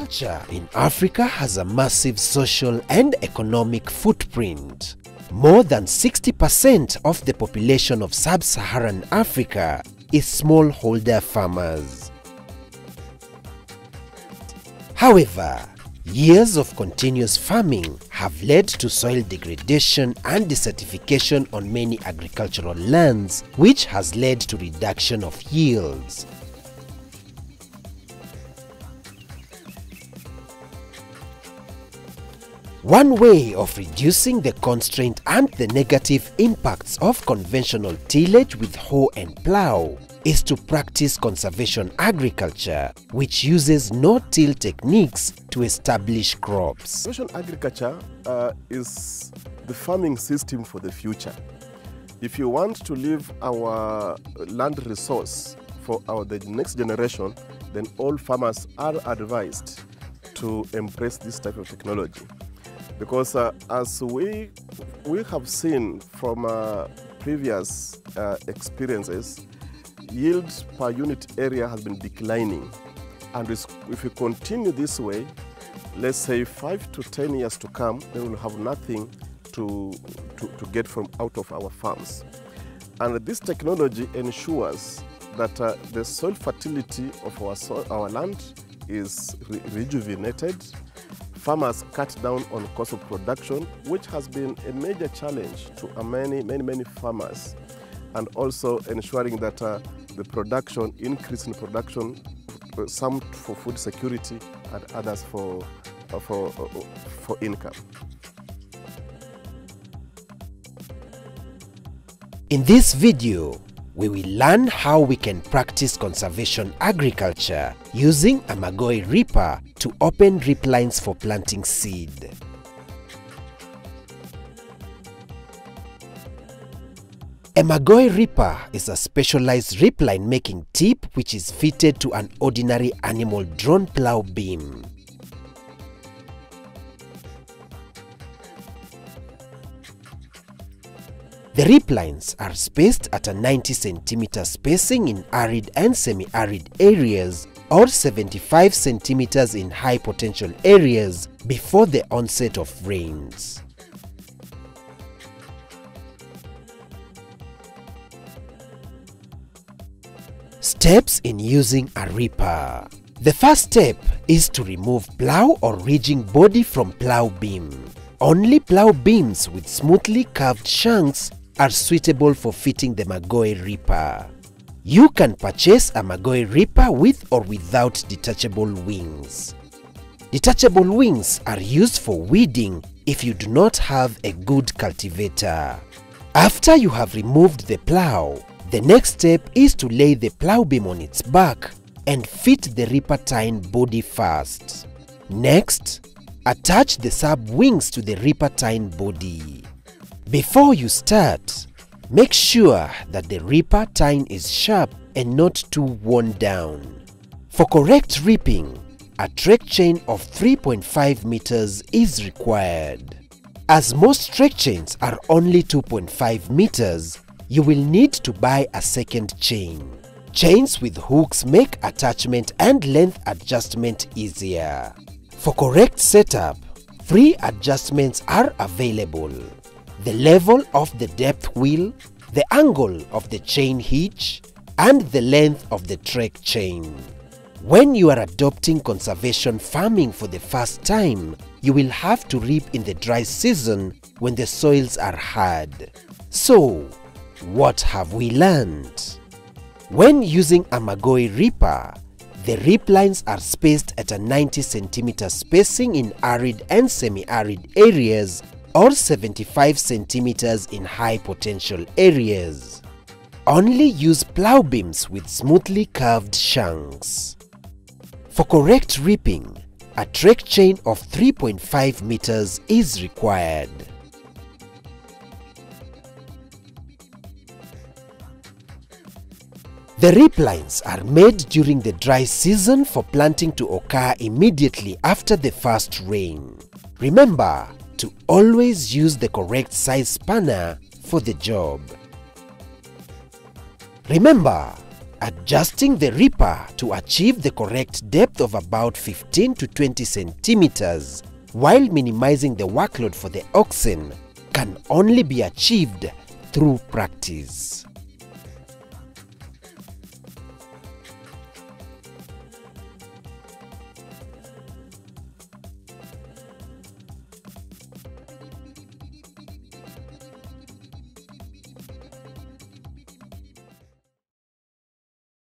Agriculture in Africa has a massive social and economic footprint. More than 60% of the population of sub-Saharan Africa is smallholder farmers. However, years of continuous farming have led to soil degradation and desertification on many agricultural lands, which has led to reduction of yields. One way of reducing the constraint and the negative impacts of conventional tillage with hoe and plow is to practice conservation agriculture, which uses no-till techniques to establish crops. Conservation agriculture is the farming system for the future. If you want to leave our land resource for the next generation, then all farmers are advised to embrace this type of technology. Because as we have seen from previous experiences, yield per unit area has been declining. And if we continue this way, let's say 5 to 10 years to come, then we'll have nothing to get from out of our farms. And this technology ensures that the soil fertility of our land is rejuvenated. Farmers cut down on cost of production, which has been a major challenge to many farmers, and also ensuring that the production, increase in production, some for food security and others for income. In this video, we will learn how we can practice conservation agriculture using a Magoye reaper to open rip lines for planting seed. A Magoye reaper is a specialized rip line making tip which is fitted to an ordinary animal drawn plow beam. The rip lines are spaced at a 90 cm spacing in arid and semi-arid areas or 75 cm in high potential areas before the onset of rains. Steps in using a reaper. The first step is to remove plow or ridging body from plow beam. Only plow beams with smoothly curved shanks are suitable for fitting the Magoye reaper. You can purchase a Magoye reaper with or without detachable wings. Detachable wings are used for weeding if you do not have a good cultivator. After you have removed the plow, the next step is to lay the plow beam on its back and fit the reaper tine body first. Next, attach the sub wings to the reaper tine body. Before you start, make sure that the reaper tine is sharp and not too worn down. For correct reaping, a trek chain of 3.5 meters is required. As most trek chains are only 2.5 meters, you will need to buy a second chain. Chains with hooks make attachment and length adjustment easier. For correct setup, 3 adjustments are available: the level of the depth wheel, the angle of the chain hitch, and the length of the trek chain. When you are adopting conservation farming for the first time, you will have to reap in the dry season when the soils are hard. So, what have we learned? When using a Magoye reaper, the rip lines are spaced at a 90 cm spacing in arid and semi-arid areas or 75 cm in high potential areas. Only use plow beams with smoothly curved shanks. For correct reaping, a trek chain of 3.5 meters is required. The rip lines are made during the dry season for planting to occur immediately after the first rain. Remember to always use the correct size spanner for the job. Remember, Adjusting the reaper to achieve the correct depth of about 15 to 20 centimeters while minimizing the workload for the oxen can only be achieved through practice.